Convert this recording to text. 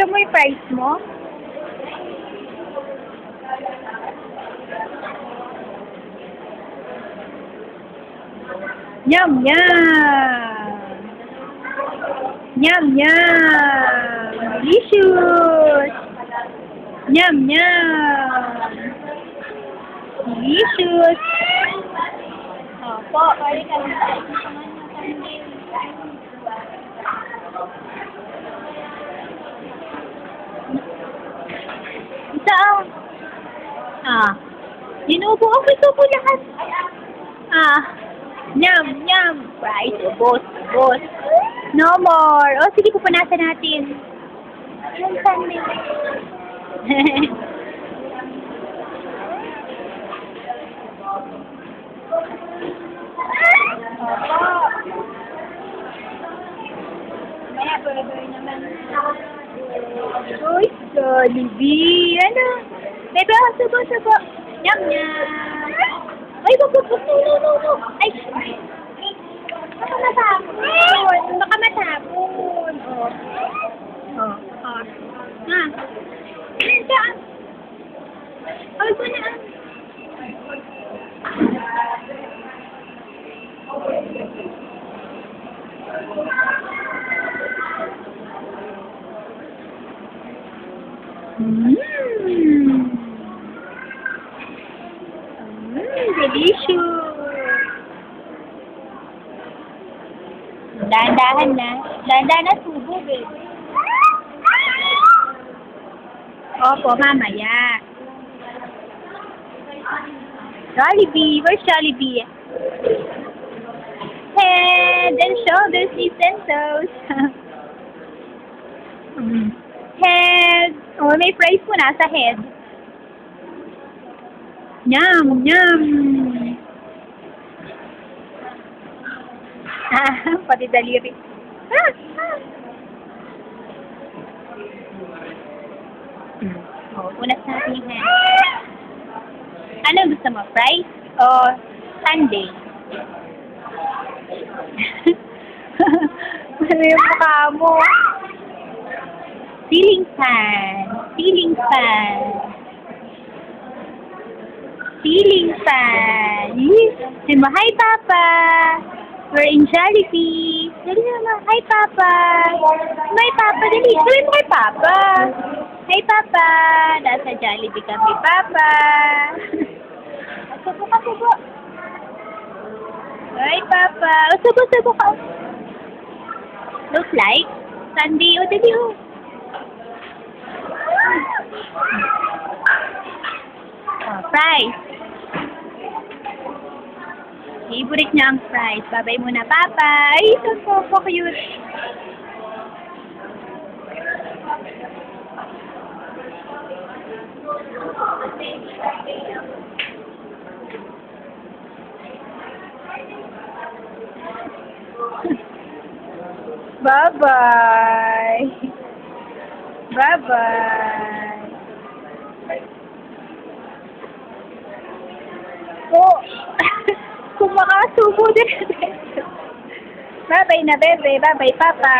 Alam mo yung price mo? Yum, yum! Yum, yum! Delicious! Yum, yum! Delicious! Opo, pwede ka na. Saan? Inubo ako ito po lahat. Yum, yum. Right, ubos, ubos. No more. O, sige, pupunasan natin. Yung sandwich. Opo. Maya, burger naman. Uy, Jollibee. Ano? Bebe, subo, subo. Yum, yum. Ay, wag. No. Ay, baka matapon. Baka matapon. Saan? Ay, ko na. Delicious. Dahan-dahan na. Dahan-dahan na subo, babe. Opo, mamaya. Jollibee. Where's Jollibee? Head and shoulders, knees and toes. Head. Oh, may price po nasa head. Yum, yum. Pati daliri. Oh, punas natin yung head. Ano gusto mo? Fries o sundae? Ano yung mukha mo? Ceiling fan. Ceiling fan. Ceiling fan. Say mo, hi, Papa. We're in Jollibee. Dali naman, hi, Papa. Hi, Papa. Dali, gawin mo kay Papa. Hi, Papa. Nasa Jollibee kami, Papa. Subo ka, subo. Hi, Papa. Subo ka. Looks like sundae. O, dali, o. Fries. Favorite niya ang fries. Babay muna, Papa. Ay, so cute. Bye-bye. Bye-bye. Oh, kung makasubo din. Bye-bye na, bebe. Bye-bye, Papa.